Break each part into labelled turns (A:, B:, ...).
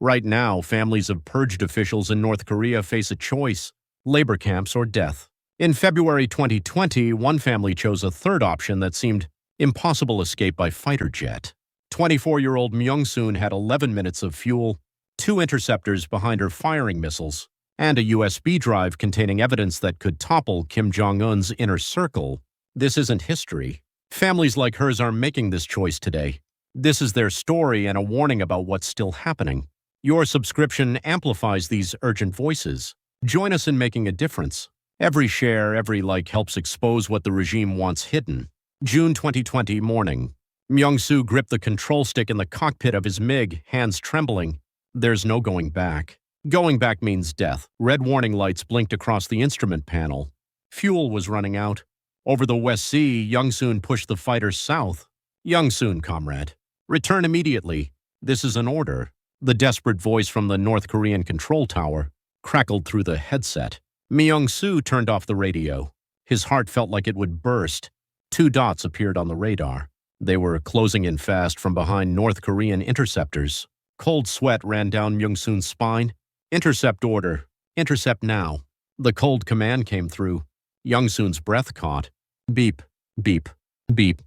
A: Right now, families of purged officials in North Korea face a choice: labor camps or death. In February 2020, one family chose a third option that seemed impossible escape by fighter jet. 24-year-old Myung-soon had 11 minutes of fuel, 2 interceptors behind her firing missiles, and a USB drive containing evidence that could topple Kim Jong-un's inner circle. This isn't history. Families like hers are making this choice today. This is their story and a warning about what's still happening. Your subscription amplifies these urgent voices. Join us in making a difference. Every share, every like helps expose what the regime wants hidden. June 2020 morning. Myung-soo gripped the control stick in the cockpit of his MiG, hands trembling. There's no going back. Going back means death. Red warning lights blinked across the instrument panel. Fuel was running out. Over the West Sea, Young-soon pushed the fighter south. Young-soon, comrade. Return immediately. This is an order. The desperate voice from the North Korean control tower crackled through the headset. Myung-soo turned off the radio. His heart felt like it would burst. 2 dots appeared on the radar. They were closing in fast from behind North Korean interceptors. Cold sweat ran down Myung-soon's spine. Intercept order. Intercept now. The cold command came through. Young-soon's breath caught. Beep, beep, beep.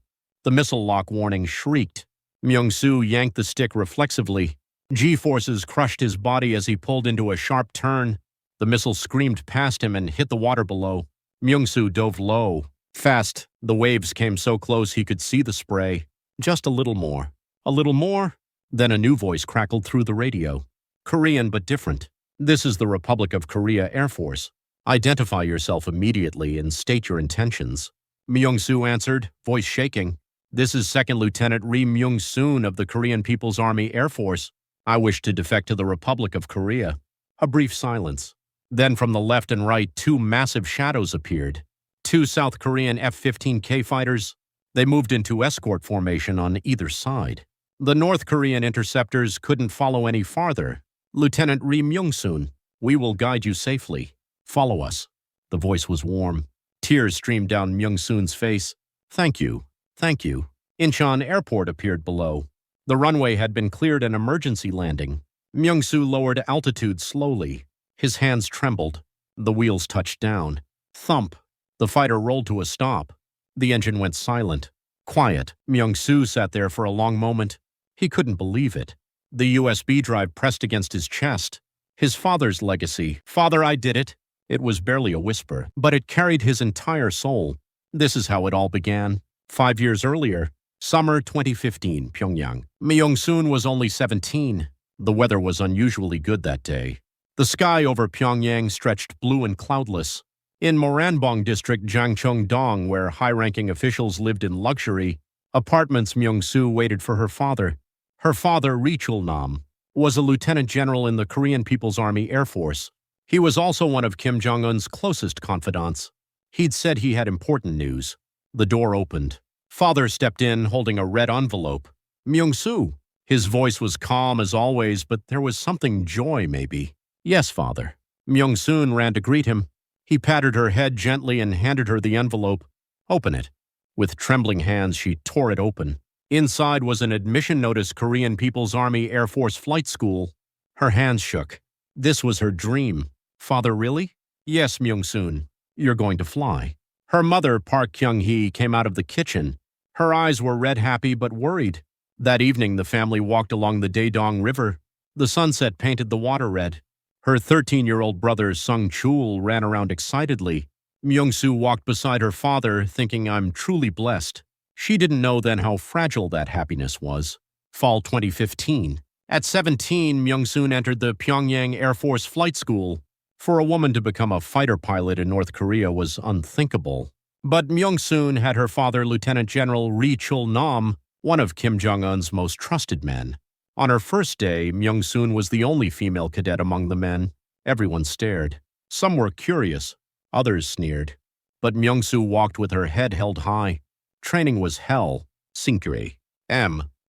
A: The missile lock warning shrieked. Myung-soo yanked the stick reflexively. G-forces crushed his body as he pulled into a sharp turn. The missile screamed past him and hit the water below. Myung-soo dove low. Fast, the waves came so close he could see the spray. Just a little more. A little more? Then a new voice crackled through the radio. Korean but different. This is the Republic of Korea Air Force. Identify yourself immediately and state your intentions. Myung-soo answered, voice shaking. This is Second Lieutenant Ri Myung-soon of the Korean People's Army Air Force. I wish to defect to the Republic of Korea. A brief silence. Then from the left and right, 2 massive shadows appeared. 2 South Korean F-15K fighters. They moved into escort formation on either side. The North Korean interceptors couldn't follow any farther. Lieutenant Ri Myung-soon, we will guide you safely. Follow us. The voice was warm. Tears streamed down Myung-soon's face. Thank you. Thank you. Incheon Airport appeared below. The runway had been cleared an emergency landing. Myung-soo lowered altitude slowly. His hands trembled. The wheels touched down. Thump. The fighter rolled to a stop. The engine went silent. Quiet. Myung-soo sat there for a long moment. He couldn't believe it. The USB drive pressed against his chest. His father's legacy. Father, I did it. It was barely a whisper, but it carried his entire soul. This is how it all began. 5 years earlier, summer 2015, Pyongyang. Myung-soon was only 17. The weather was unusually good that day. The sky over Pyongyang stretched blue and cloudless. In Moranbong district, Jangcheong-dong, where high-ranking officials lived in luxury, apartments, Myung-soo waited for her father. Her father, Ri Chul-nam, was a lieutenant general in the Korean People's Army Air Force. He was also one of Kim Jong-un's closest confidants. He'd said he had important news. The door opened. Father stepped in, holding a red envelope. Myung-soo. His voice was calm as always, but there was something joy, maybe. Yes, father. Myung-soon ran to greet him. He patted her head gently and handed her the envelope. Open it. With trembling hands, she tore it open. Inside was an admission notice, Korean People's Army Air Force Flight School. Her hands shook. This was her dream. Father, really? Yes, Myung-soon. You're going to fly. Her mother, Park Kyung-hee, came out of the kitchen. Her eyes were red happy but worried. That evening, the family walked along the Daedong River. The sunset painted the water red. Her 13-year-old brother, Sung-chul, ran around excitedly. Myung-soo walked beside her father, thinking, I'm truly blessed. She didn't know then how fragile that happiness was. Fall 2015. At 17, Myung-soon entered the Pyongyang Air Force Flight School. For a woman to become a fighter pilot in North Korea was unthinkable. But Myung-soon had her father, Lieutenant General Ri Chul-nam, one of Kim Jong-un's most trusted men. On her first day, Myung-soon was the only female cadet among the men. Everyone stared. Some were curious. Others sneered. But Myung-soo walked with her head held high. Training was hell. Sinkure.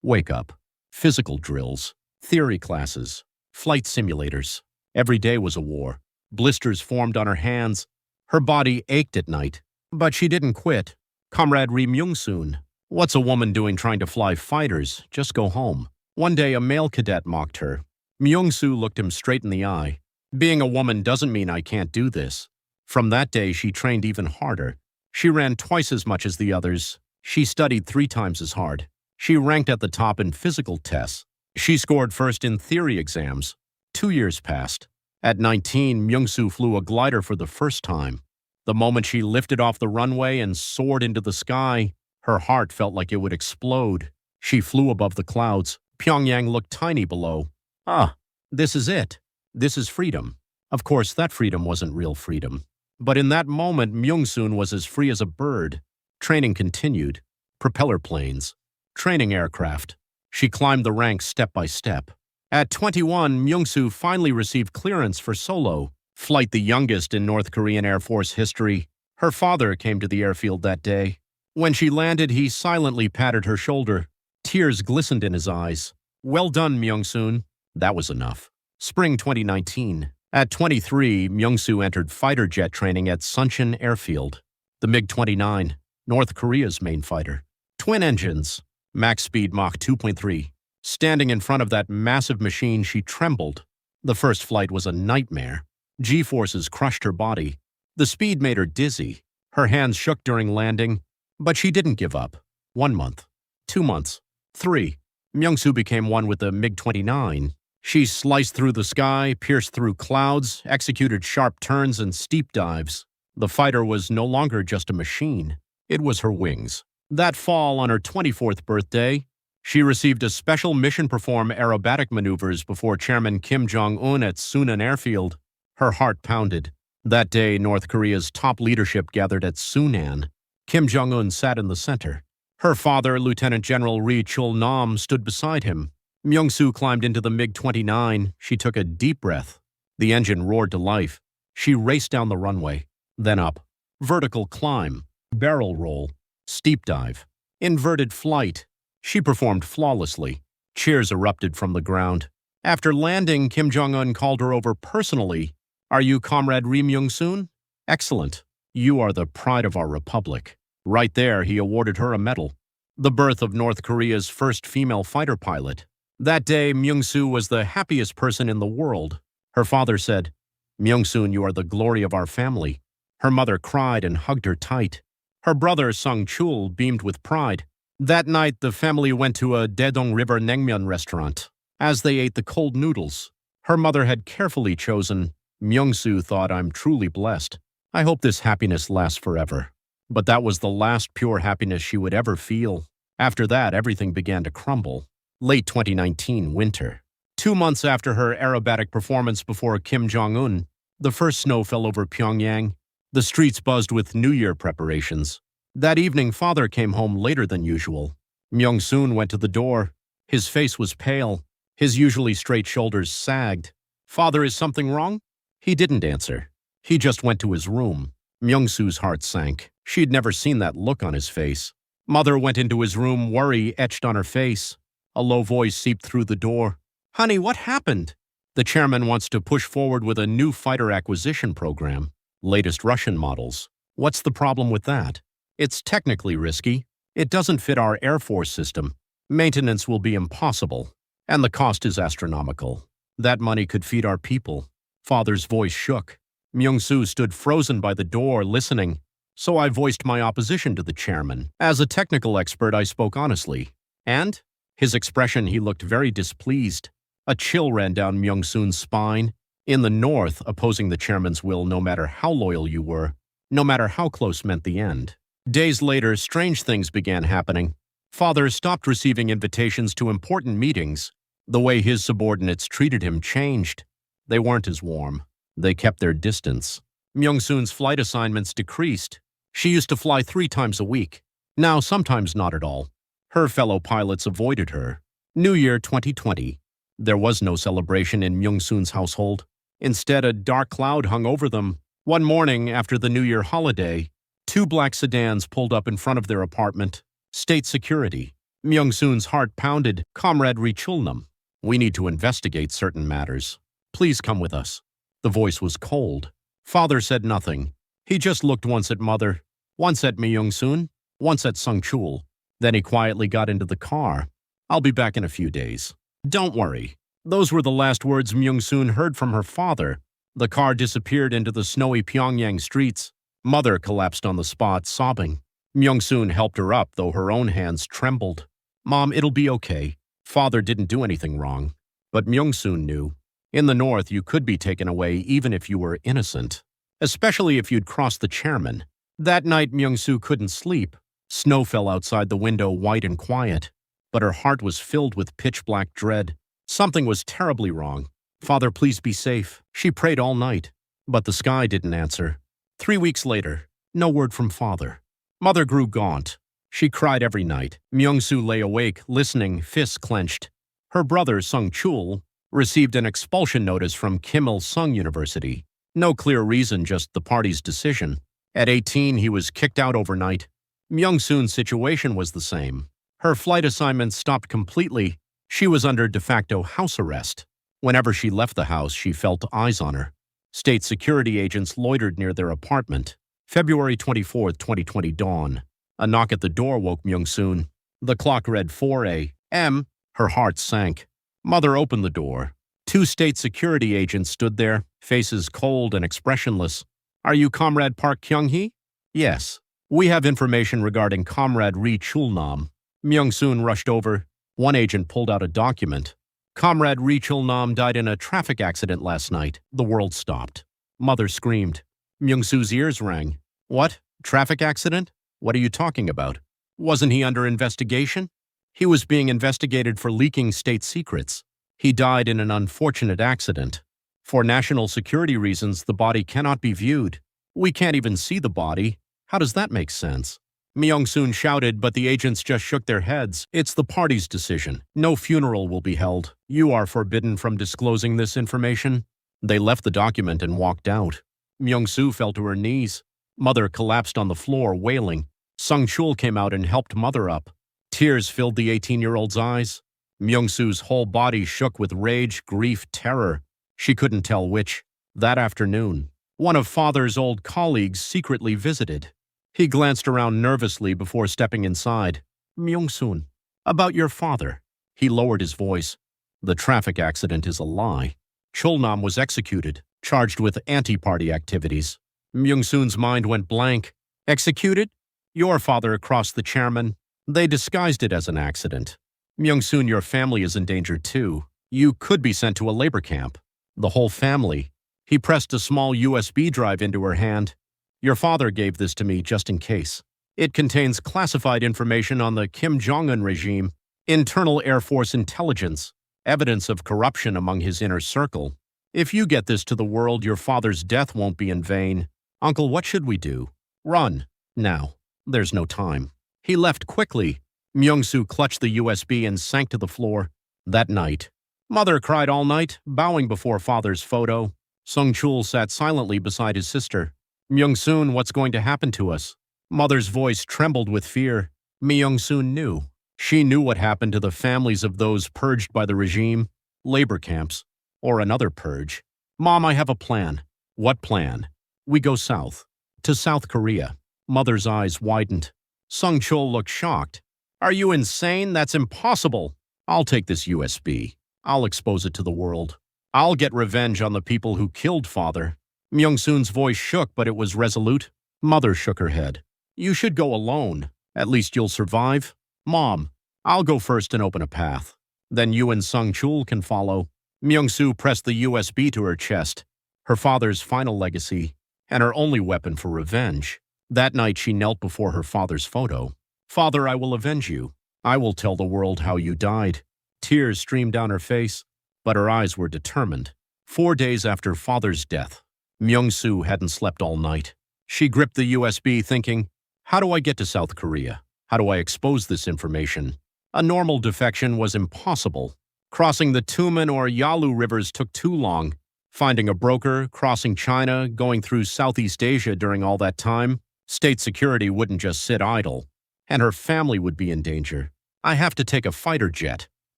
A: Wake up. Physical drills. Theory classes. Flight simulators. Every day was a war. Blisters formed on her hands. Her body ached at night. But she didn't quit. Comrade Ri Myung-soon. What's a woman doing trying to fly fighters? Just go home. One day a male cadet mocked her. Myung-soo looked him straight in the eye. Being a woman doesn't mean I can't do this. From that day, she trained even harder. She ran twice as much as the others. She studied 3 times as hard. She ranked at the top in physical tests. She scored first in theory exams. 2 years passed. At 19, Myung-soo flew a glider for the first time. The moment she lifted off the runway and soared into the sky, her heart felt like it would explode. She flew above the clouds. Pyongyang looked tiny below. Ah, this is it. This is freedom. Of course, that freedom wasn't real freedom. But in that moment, Myung-soo was as free as a bird. Training continued. Propeller planes. Training aircraft. She climbed the ranks step by step. At 21, Myung-soo finally received clearance for solo flight, the youngest in North Korean Air Force history. Her father came to the airfield that day. When she landed, he silently patted her shoulder. Tears glistened in his eyes. Well done, Myung-soo. That was enough. Spring 2019. At 23, Myung-soo entered fighter jet training at Suncheon Airfield. The MiG-29, North Korea's main fighter. Twin engines. Max speed Mach 2.3. Standing in front of that massive machine, she trembled. The first flight was a nightmare. G-forces crushed her body. The speed made her dizzy. Her hands shook during landing, but she didn't give up. 1 month. 2 months. 3. Myung-soo became one with the MiG-29. She sliced through the sky, pierced through clouds, executed sharp turns and steep dives. The fighter was no longer just a machine. It was her wings. That fall, on her 24th birthday, she received a special mission to perform aerobatic maneuvers before Chairman Kim Jong-un at Sunan Airfield. Her heart pounded. That day, North Korea's top leadership gathered at Sunan. Kim Jong-un sat in the center. Her father, Lieutenant General Ri Chul-nam, stood beside him. Myung-soo climbed into the MiG-29. She took a deep breath. The engine roared to life. She raced down the runway, then up. Vertical climb, barrel roll, steep dive, inverted flight. She performed flawlessly. Cheers erupted from the ground. After landing, Kim Jong-un called her over personally. Are you Comrade Ri Myung-soo? Excellent. You are the pride of our republic. Right there, he awarded her a medal. The birth of North Korea's first female fighter pilot. That day, Myung-soo was the happiest person in the world. Her father said, Myung-soo, you are the glory of our family. Her mother cried and hugged her tight. Her brother, Sung-chul, beamed with pride. That night, the family went to a Daedong River naengmyeon restaurant. As they ate the cold noodles, her mother had carefully chosen. Myung-soo thought, I'm truly blessed. I hope this happiness lasts forever. But that was the last pure happiness she would ever feel. After that, everything began to crumble. Late 2019, winter. 2 months after her aerobatic performance before Kim Jong-un, the first snow fell over Pyongyang. The streets buzzed with New Year preparations. That evening, father came home later than usual. Myung-soo went to the door. His face was pale. His usually straight shoulders sagged. Father, is something wrong? He didn't answer. He just went to his room. Myung-soo's heart sank. She'd never seen that look on his face. Mother went into his room, worry etched on her face. A low voice seeped through the door. Honey, what happened? The chairman wants to push forward with a new fighter acquisition program. Latest Russian models. What's the problem with that? It's technically risky. It doesn't fit our Air Force system. Maintenance will be impossible. And the cost is astronomical. That money could feed our people. Father's voice shook. Myung-soo stood frozen by the door, listening. So I voiced my opposition to the chairman. As a technical expert, I spoke honestly. And? His expression, he looked very displeased. A chill ran down Myung-soo's spine. In the North, opposing the chairman's will, no matter how loyal you were, no matter how close, meant the end. Days later, strange things began happening. Father stopped receiving invitations to important meetings. The way his subordinates treated him changed. They weren't as warm. They kept their distance. Myung-soo's flight assignments decreased. She used to fly 3 times a week. Now, sometimes not at all. Her fellow pilots avoided her. New Year 2020. There was no celebration in Myung-soo's household. Instead, a dark cloud hung over them. One morning, after the New Year holiday, 2 black sedans pulled up in front of their apartment. State security. Myung-soo's heart pounded. Comrade Ri Chul-nam. We need to investigate certain matters. Please come with us. The voice was cold. Father said nothing. He just looked once at mother, once at Myung-soo, once at Sung-chul. Then he quietly got into the car. I'll be back in a few days. Don't worry. Those were the last words Myung-soon heard from her father. The car disappeared into the snowy Pyongyang streets. Mother collapsed on the spot, sobbing. Myung-soon helped her up, though her own hands trembled. "Mom, it'll be okay. Father didn't do anything wrong." But Myung-soon knew. In the north, you could be taken away even if you were innocent, especially if you'd crossed the chairman. That night, Myung-soo couldn't sleep. Snow fell outside the window, white and quiet. But her heart was filled with pitch-black dread. Something was terribly wrong. "Father, please be safe." She prayed all night, but the sky didn't answer. 3 weeks later, no word from father. Mother grew gaunt. She cried every night. Myung-soo lay awake, listening, fists clenched. Her brother, Sung-chul, received an expulsion notice from Kim Il-sung University. No clear reason, just the party's decision. At 18, he was kicked out overnight. Myung-soon's situation was the same. Her flight assignments stopped completely. She was under de facto house arrest. Whenever she left the house, she felt eyes on her. State security agents loitered near their apartment. February 24, 2020 dawn. A knock at the door woke Myung-soon. The clock read 4 a.m. Her heart sank. Mother opened the door. 2 state security agents stood there, faces cold and expressionless. "Are you Comrade Park Kyung-hee?" "Yes. We have information regarding Comrade Ri Chul-nam." Myung-soon rushed over. One agent pulled out a document. "Comrade Ri Chul-nam died in a traffic accident last night." The world stopped. Mother screamed. Myung-soo's ears rang. "What? Traffic accident? What are you talking about? Wasn't he under investigation?" "He was being investigated for leaking state secrets. He died in an unfortunate accident. For national security reasons, the body cannot be viewed. We can't even see the body. How does that make sense?" Myung-soon shouted, but the agents just shook their heads. "It's the party's decision. No funeral will be held. You are forbidden from disclosing this information." They left the document and walked out. Myung-soo fell to her knees. Mother collapsed on the floor, wailing. Sung-chul came out and helped Mother up. Tears filled the 18-year-old's eyes. Myung-soo's whole body shook with rage, grief, terror. She couldn't tell which. That afternoon, one of Father's old colleagues secretly visited. He glanced around nervously before stepping inside. "Myung-soon, about your father." He lowered his voice. "The traffic accident is a lie. Chul-nam was executed, charged with anti-party activities." Myung-soon's mind went blank. "Executed? Your father crossed the chairman. They disguised it as an accident. Myung-soon, your family is in danger too. You could be sent to a labor camp. The whole family." He pressed a small USB drive into her hand. "Your father gave this to me just in case. It contains classified information on the Kim Jong-un regime, internal Air Force intelligence, evidence of corruption among his inner circle. If you get this to the world, your father's death won't be in vain. Uncle, what should we do?" "Run. Now. There's no time." He left quickly. Myung-soo clutched the USB and sank to the floor. That night, Mother cried all night, bowing before Father's photo. Sung-chul sat silently beside his sister. "Myung-soon, what's going to happen to us?" Mother's voice trembled with fear. Myung-soon knew. She knew what happened to the families of those purged by the regime, labor camps, or another purge. "Mom, I have a plan." "What plan?" "We go south. To South Korea." Mother's eyes widened. Sung-chul looked shocked. "Are you insane? That's impossible." "I'll take this USB. I'll expose it to the world. I'll get revenge on the people who killed Father." Myung-soon's voice shook, but it was resolute. Mother shook her head. "You should go alone. At least you'll survive." "Mom, I'll go first and open a path. Then you and Sung-chul can follow." Myung-soo pressed the USB to her chest. Her father's final legacy, and her only weapon for revenge. That night she knelt before her father's photo. "Father, I will avenge you. I will tell the world how you died." Tears streamed down her face, but her eyes were determined. 4 days after Father's death, Myung-soo hadn't slept all night. She gripped the USB thinking, how do I get to South Korea? How do I expose this information? A normal defection was impossible. Crossing the Tumen or Yalu rivers took too long. Finding a broker, crossing China, going through Southeast Asia during all that time, state security wouldn't just sit idle. And her family would be in danger. "I have to take a fighter jet."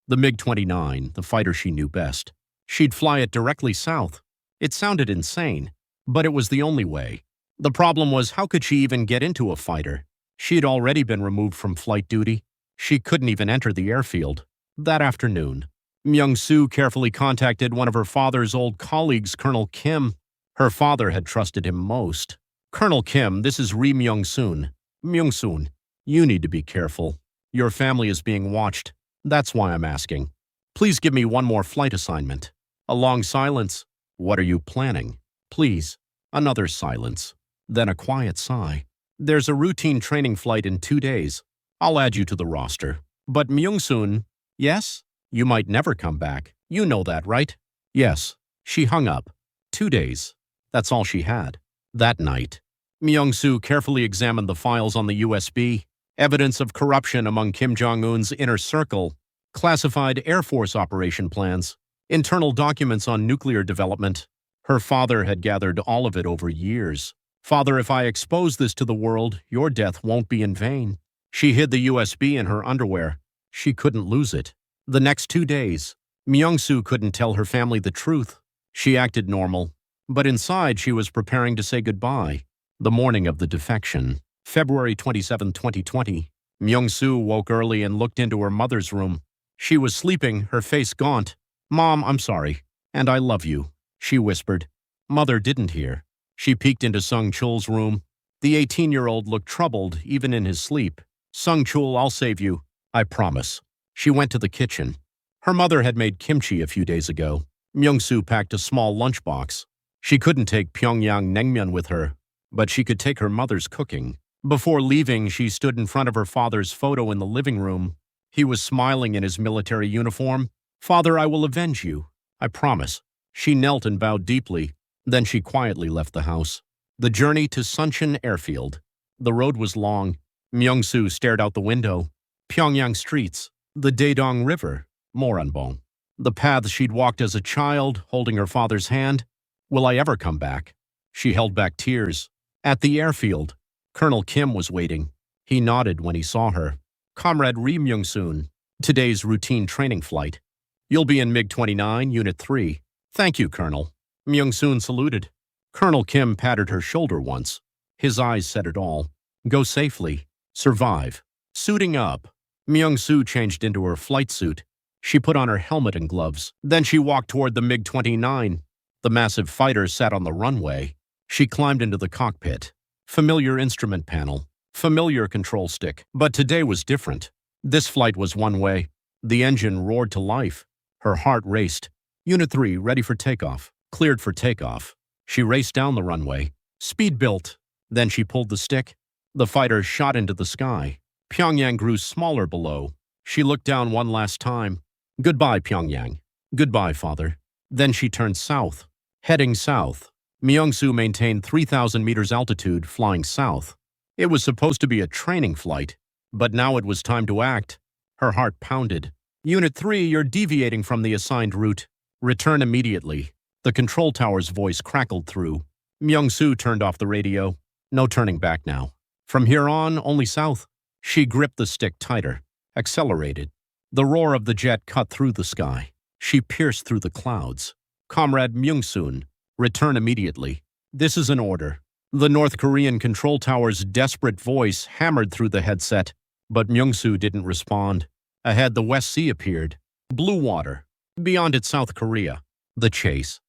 A: The MiG-29, the fighter she knew best. She'd fly it directly south. It sounded insane, but it was the only way. The problem was, how could she even get into a fighter? She'd already been removed from flight duty. She couldn't even enter the airfield. That afternoon, Myung-soo carefully contacted one of her father's old colleagues, Colonel Kim. Her father had trusted him most. Colonel Kim, this is Ri Myung-soon. Myung-soon, you need to be careful. Your family is being watched. That's why I'm asking. Please give me one more flight assignment. A long silence. What are you planning? Please. Another silence. Then a quiet sigh. There's a routine training flight in 2 days. I'll add you to the roster. But Myung-soon, yes? You might never come back. You know that, right? Yes. She hung up. 2 days. That's all she had. That night, Myung-soo carefully examined the files on the USB, evidence of corruption among Kim Jong-un's inner circle, classified Air Force operation plans, internal documents on nuclear development. Her father had gathered all of it over years. Father, if I expose this to the world, your death won't be in vain. She hid the USB in her underwear. She couldn't lose it. The next 2 days, Myung-soo couldn't tell her family the truth. She acted normal, but inside she was preparing to say goodbye. The morning of the defection, February 27, 2020, Myung-soo woke early and looked into her mother's room. She was sleeping, her face gaunt. Mom, I'm sorry, and I love you, she whispered. Mother didn't hear. She peeked into Sung Chul's room. The 18-year-old looked troubled, even in his sleep. Sung Chul, I'll save you. I promise. She went to the kitchen. Her mother had made kimchi a few days ago. Myung-soo packed a small lunchbox. She couldn't take Pyongyang naengmyeon with her, but she could take her mother's cooking. Before leaving, she stood in front of her father's photo in the living room. He was smiling in his military uniform. Father, I will avenge you. I promise. She knelt and bowed deeply. Then she quietly left the house. The journey to Suncheon Airfield. The road was long. Myung-soo stared out the window. Pyongyang streets. The Daedong River. Moranbong. The paths she'd walked as a child, holding her father's hand. Will I ever come back? She held back tears. At the airfield, Colonel Kim was waiting. He nodded when he saw her. Comrade Ri Myung-soon, today's routine training flight. You'll be in MiG-29, Unit 3. Thank you, Colonel. Myung-soon saluted. Colonel Kim patted her shoulder once. His eyes said it all. Go safely. Survive. Suiting up. Myung-soo changed into her flight suit. She put on her helmet and gloves. Then she walked toward the MiG-29. The massive fighter sat on the runway. She climbed into the cockpit. Familiar instrument panel. Familiar control stick. But today was different. This flight was one way. The engine roared to life. Her heart raced. Unit 3, ready for takeoff. Cleared for takeoff. She raced down the runway. Speed built. Then she pulled the stick. The fighter shot into the sky. Pyongyang grew smaller below. She looked down one last time. Goodbye, Pyongyang. Goodbye, Father. Then she turned south. Heading south. Myung-soo maintained 3,000 meters altitude, flying south. It was supposed to be a training flight, but now it was time to act. Her heart pounded. Unit 3, you're deviating from the assigned route. Return immediately. The control tower's voice crackled through. Myung-soo turned off the radio. No turning back now. From here on, only south. She gripped the stick tighter. Accelerated. The roar of the jet cut through the sky. She pierced through the clouds. Comrade Myung-soon, return immediately. This is an order. The North Korean control tower's desperate voice hammered through the headset, but Myung-soo didn't respond. Ahead, the West Sea appeared. Blue water. Beyond it, South Korea. The chase.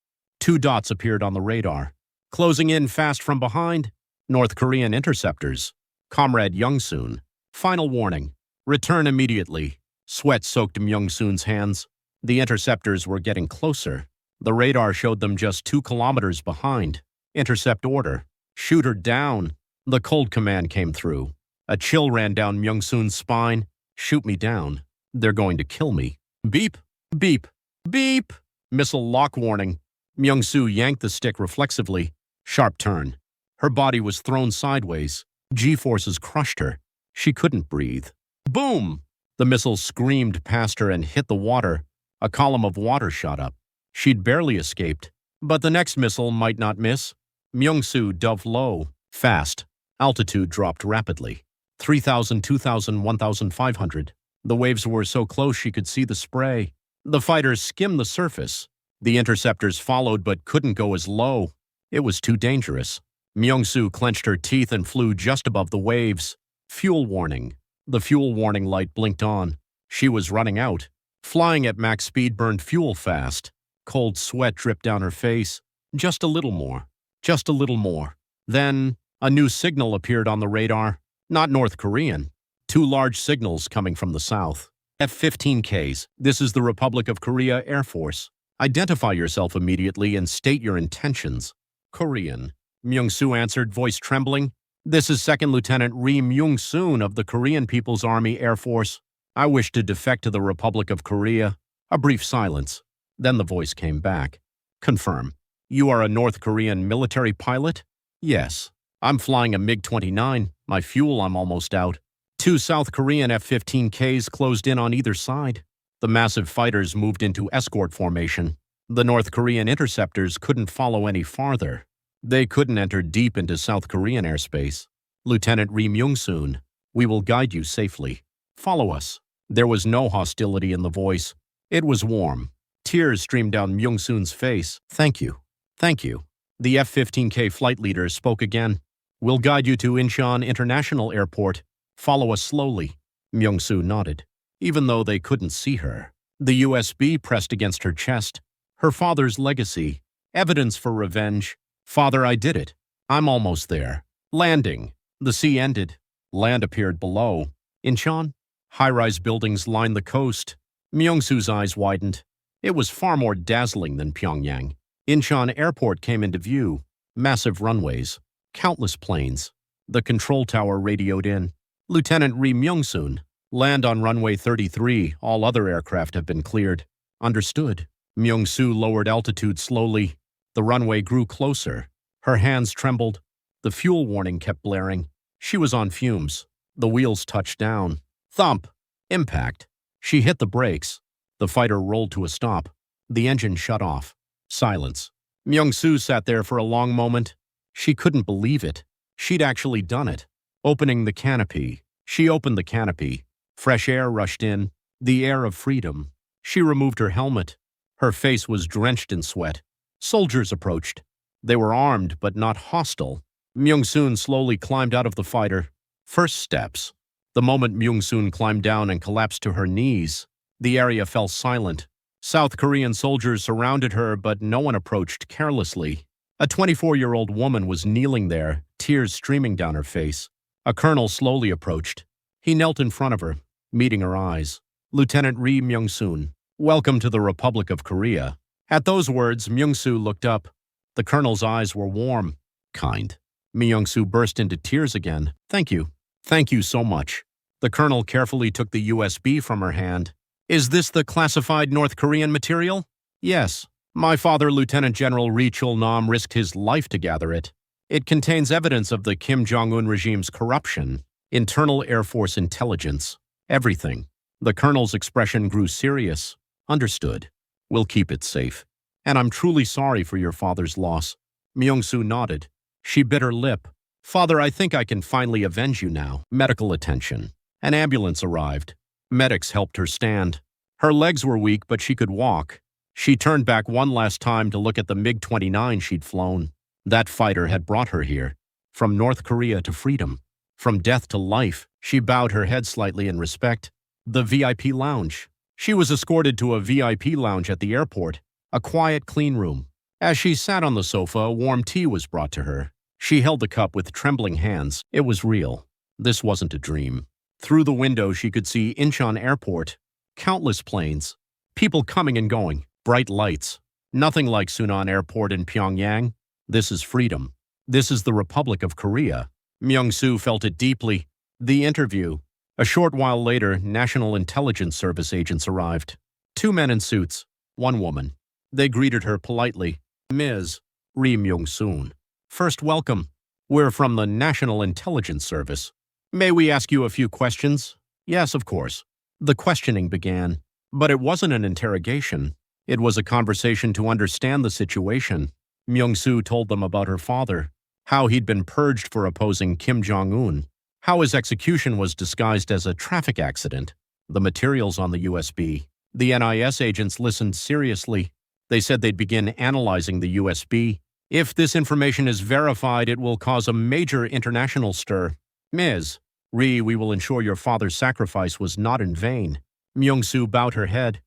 A: 2 dots appeared on the radar. Closing in fast from behind, North Korean interceptors. Comrade Myung-soon. Final warning. Return immediately. Sweat soaked Myung-soon's hands. The interceptors were getting closer. The radar showed them just 2 kilometers behind. Intercept order. Shoot her down. The cold command came through. A chill ran down Myung-soon's spine. Shoot me down. They're going to kill me. Beep, beep, beep. Missile lock warning. Myung-soo yanked the stick reflexively. Sharp turn. Her body was thrown sideways. G-forces crushed her. She couldn't breathe. Boom! The missile screamed past her and hit the water. A column of water shot up. She'd barely escaped. But the next missile might not miss. Myung-soo dove low, fast. Altitude dropped rapidly. 3,000, 2,000, 1,500. The waves were so close she could see the spray. The fighters skimmed the surface. The interceptors followed but couldn't go as low. It was too dangerous. Myung-soo clenched her teeth and flew just above the waves. Fuel warning. The fuel warning light blinked on. She was running out. Flying at max speed burned fuel fast. Cold sweat dripped down her face. Just a little more. Just a little more. Then, a new signal appeared on the radar. Not North Korean. Two large signals coming from the south. F-15Ks. This is the Republic of Korea Air Force. Identify yourself immediately and state your intentions. Korean. Myung-soo answered, voice trembling. This is Second Lieutenant Ri Myung-soon of the Korean People's Army Air Force. I wish to defect to the Republic of Korea. A brief silence. Then the voice came back. Confirm. You are a North Korean military pilot? Yes. I'm flying a MiG-29. My fuel, I'm almost out. Two South Korean F-15Ks closed in on either side. The massive fighters moved into escort formation. The North Korean interceptors couldn't follow any farther. They couldn't enter deep into South Korean airspace. Lieutenant Ri Myung-soon, we will guide you safely. Follow us. There was no hostility in the voice. It was warm. Tears streamed down Myung-soon's face. Thank you. Thank you. The F-15K flight leader spoke again. We'll guide you to Incheon International Airport. Follow us slowly. Myung-soo nodded. Even though they couldn't see her. The USB pressed against her chest. Her father's legacy. Evidence for revenge. Father, I did it. I'm almost there. Landing. The sea ended. Land appeared below. Incheon? High-rise buildings lined the coast. Myung-soo's eyes widened. It was far more dazzling than Pyongyang. Incheon Airport came into view. Massive runways. Countless planes. The control tower radioed in. Lieutenant Ri Myung-soon, land on runway 33. All other aircraft have been cleared. Understood. Myung-soo lowered altitude slowly. The runway grew closer. Her hands trembled. The fuel warning kept blaring. She was on fumes. The wheels touched down. Thump. Impact. She hit the brakes. The fighter rolled to a stop. The engine shut off. Silence. Myung-soo sat there for a long moment. She couldn't believe it. She'd actually done it. Opening the canopy. She opened the canopy. Fresh air rushed in. The air of freedom. She removed her helmet. Her face was drenched in sweat. Soldiers approached. They were armed, but not hostile. Myung-soon slowly climbed out of the fighter. First steps. The moment Myung-soon climbed down and collapsed to her knees, the area fell silent. South Korean soldiers surrounded her, but no one approached carelessly. A 24-year-old woman was kneeling there, tears streaming down her face. A colonel slowly approached. He knelt in front of her, meeting her eyes. Lieutenant Ri Myung-soon, welcome to the Republic of Korea. At those words, Myung-soo looked up. The colonel's eyes were warm, kind. Myung-soo burst into tears again. Thank you. Thank you so much. The colonel carefully took the USB from her hand. Is this the classified North Korean material? Yes. My father, Lieutenant General Ri Chul-nam, risked his life to gather it. It contains evidence of the Kim Jong-un regime's corruption, internal Air Force intelligence, everything. The colonel's expression grew serious. Understood. We'll keep it safe. And I'm truly sorry for your father's loss. Myung-soo nodded. She bit her lip. Father, I think I can finally avenge you now. Medical attention. An ambulance arrived. Medics helped her stand. Her legs were weak, but she could walk. She turned back one last time to look at the MiG-29 she'd flown. That fighter had brought her here. From North Korea to freedom. From death to life. She bowed her head slightly in respect. The VIP lounge. She was escorted to a VIP lounge at the airport. A quiet, clean room. As she sat on the sofa, warm tea was brought to her. She held the cup with trembling hands. It was real. This wasn't a dream. Through the window, she could see Incheon Airport. Countless planes. People coming and going. Bright lights. Nothing like Sunan Airport in Pyongyang. This is freedom. This is the Republic of Korea. Myung-soo felt it deeply. The interview. A short while later, National Intelligence Service agents arrived. 2 men in suits. 1 woman. They greeted her politely. Ms. Ri Myung-soon. First, welcome. We're from the National Intelligence Service. May we ask you a few questions? Yes, of course. The questioning began. But it wasn't an interrogation. It was a conversation to understand the situation. Myung-soo told them about her father, how he'd been purged for opposing Kim Jong-un, how his execution was disguised as a traffic accident, the materials on the USB. The NIS agents listened seriously. They said they'd begin analyzing the USB. If this information is verified, it will cause a major international stir. Ms. Ri, we will ensure your father's sacrifice was not in vain. Myung-soo bowed her head.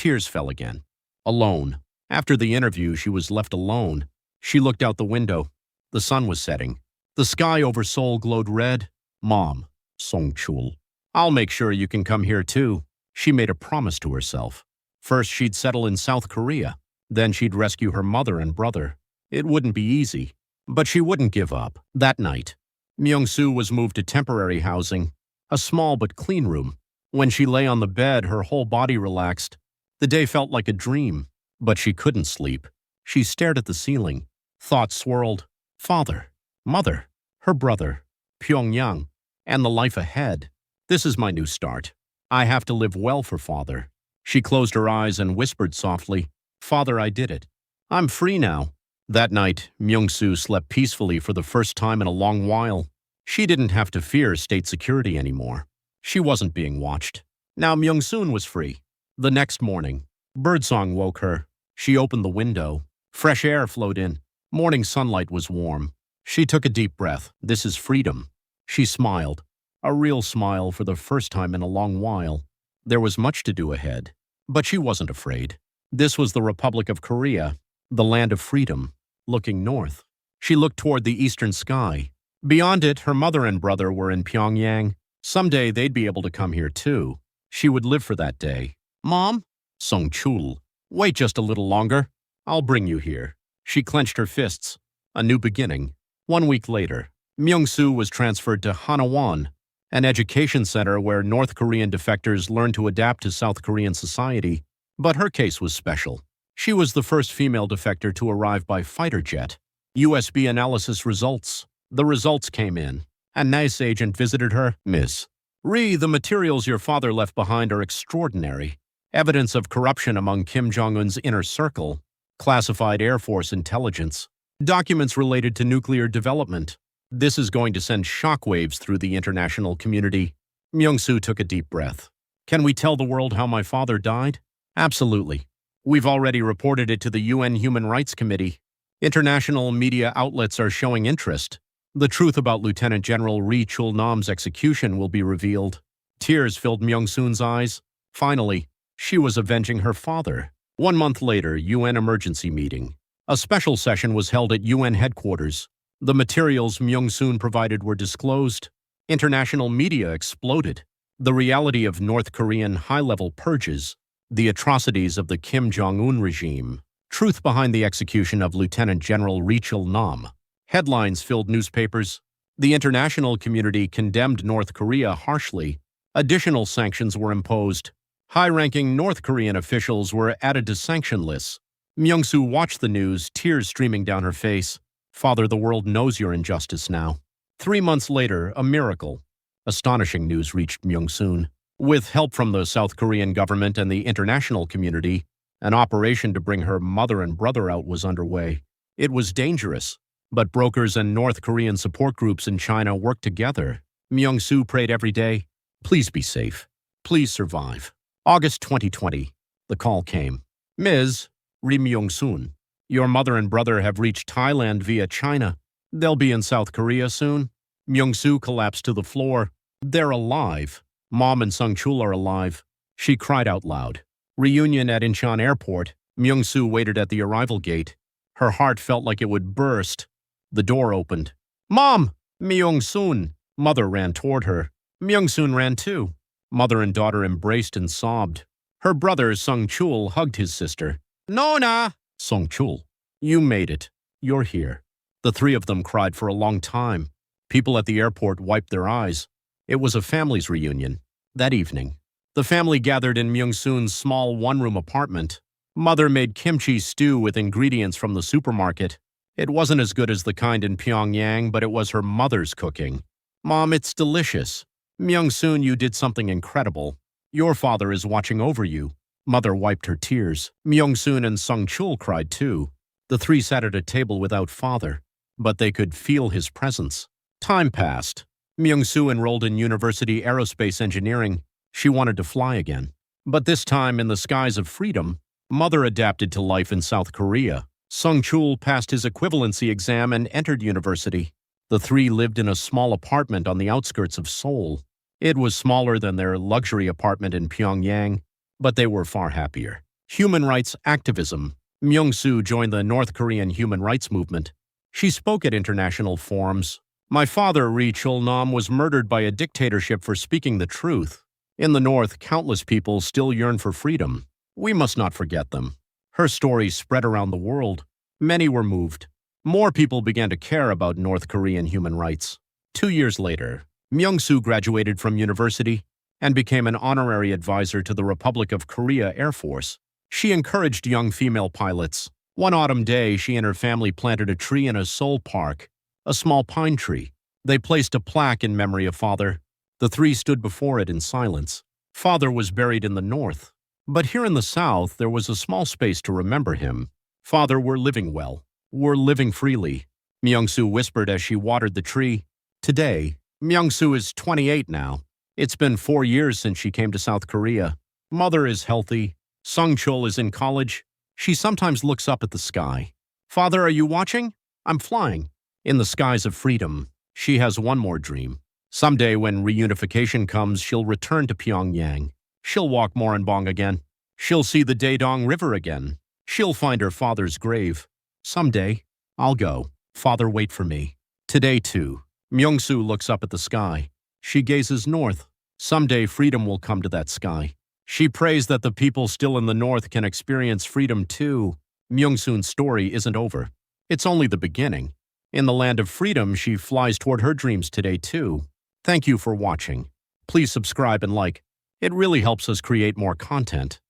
A: Tears fell again. Alone. After the interview, she was left alone. She looked out the window. The sun was setting. The sky over Seoul glowed red. Mom, Song-chul, I'll make sure you can come here too. She made a promise to herself. First, she'd settle in South Korea. Then she'd rescue her mother and brother. It wouldn't be easy, but she wouldn't give up. That night, Myung-soo was moved to temporary housing, a small but clean room. When she lay on the bed, her whole body relaxed. The day felt like a dream, but she couldn't sleep. She stared at the ceiling. Thoughts swirled. Father, mother, her brother, Pyongyang, and the life ahead. This is my new start. I have to live well for father. She closed her eyes and whispered softly, Father, I did it. I'm free now. That night, Myung-soo slept peacefully for the first time in a long while. She didn't have to fear state security anymore. She wasn't being watched. Now Myung-soon was free. The next morning, birdsong woke her. She opened the window. Fresh air flowed in. Morning sunlight was warm. She took a deep breath. This is freedom. She smiled. A real smile for the first time in a long while. There was much to do ahead, but she wasn't afraid. This was the Republic of Korea, the land of freedom. Looking north, she looked toward the eastern sky. Beyond it, her mother and brother were in Pyongyang. Someday they'd be able to come here too. She would live for that day. Mom? Song-chul, wait just a little longer. I'll bring you here. She clenched her fists. A new beginning. 1 week later, Myung-soo was transferred to Hanawan, an education center where North Korean defectors learned to adapt to South Korean society. But her case was special. She was the first female defector to arrive by fighter jet. USB analysis results. The results came in. A NICE agent visited her. Miss Ri, the materials your father left behind are extraordinary. Evidence of corruption among Kim Jong-un's inner circle. Classified Air Force intelligence. Documents related to nuclear development. This is going to send shockwaves through the international community. Myung-soo took a deep breath. Can we tell the world how my father died? Absolutely. We've already reported it to the UN Human Rights Committee. International media outlets are showing interest. The truth about Lieutenant General Ri Chul-nam's execution will be revealed. Tears filled Myung-soon's eyes. Finally, she was avenging her father. 1 month later, UN emergency meeting. A special session was held at UN headquarters. The materials Myung-soon provided were disclosed. International media exploded. The reality of North Korean high-level purges. The atrocities of the Kim Jong-un regime. Truth behind the execution of Lieutenant General Ri Chul-nam. Headlines filled newspapers. The international community condemned North Korea harshly. Additional sanctions were imposed. High-ranking North Korean officials were added to sanction lists. Myung-soo watched the news, tears streaming down her face. Father, the world knows your injustice now. 3 months later, a miracle. Astonishing news reached Myung-soon. With help from the South Korean government and the international community, an operation to bring her mother and brother out was underway. It was dangerous, but brokers and North Korean support groups in China worked together. Myung-soo prayed every day, please be safe. Please survive. August 2020. The call came. Ms. Ri Myung-soon, your mother and brother have reached Thailand via China. They'll be in South Korea soon. Myung-soo collapsed to the floor. They're alive. Mom and Sung-chul are alive. She cried out loud. Reunion at Incheon Airport. Myung-soo waited at the arrival gate. Her heart felt like it would burst. The door opened. Mom! Myung-soon! Mother ran toward her. Myung-soon ran too. Mother and daughter embraced and sobbed. Her brother, Sung-chul, hugged his sister. Nona! Sung-chul, you made it. You're here. The three of them cried for a long time. People at the airport wiped their eyes. It was a family's reunion. That evening, the family gathered in Myung-soon's small one-room apartment. Mother made kimchi stew with ingredients from the supermarket. It wasn't as good as the kind in Pyongyang, but it was her mother's cooking. Mom, it's delicious. Myung-soon, you did something incredible. Your father is watching over you. Mother wiped her tears. Myung-soon and Sung-chul cried too. The three sat at a table without father, but they could feel his presence. Time passed. Myung-soo enrolled in University Aerospace Engineering. She wanted to fly again. But this time, in the skies of freedom, Mother adapted to life in South Korea. Sung-chul passed his equivalency exam and entered university. The three lived in a small apartment on the outskirts of Seoul. It was smaller than their luxury apartment in Pyongyang, but they were far happier. Human rights activism. Myung-soo joined the North Korean human rights movement. She spoke at international forums. My father, Ri Chul-nam, was murdered by a dictatorship for speaking the truth. In the North, countless people still yearn for freedom. We must not forget them. Her story spread around the world. Many were moved. More people began to care about North Korean human rights. 2 years later, Myung-soo graduated from university and became an honorary advisor to the Republic of Korea Air Force. She encouraged young female pilots. One autumn day, she and her family planted a tree in a Seoul park, a small pine tree. They placed a plaque in memory of Father. The three stood before it in silence. Father was buried in the north, but here in the south, there was a small space to remember him. Father, we're living well. We're living freely, Myung-soo whispered as she watered the tree. Today, Myung-soo is 28 now. It's been 4 years since she came to South Korea. Mother is healthy. Sung-chul is in college. She sometimes looks up at the sky. Father, are you watching? I'm flying. In the skies of freedom, she has one more dream. Someday when reunification comes, she'll return to Pyongyang. She'll walk Moranbong again. She'll see the Daedong River again. She'll find her father's grave. Someday, I'll go. Father, wait for me. Today, too, Myung-soo looks up at the sky. She gazes north. Someday freedom will come to that sky. She prays that the people still in the north can experience freedom too. Myung-soo's story isn't over. It's only the beginning. In the land of freedom, she flies toward her dreams today too. Thank you for watching. Please subscribe and like. It really helps us create more content.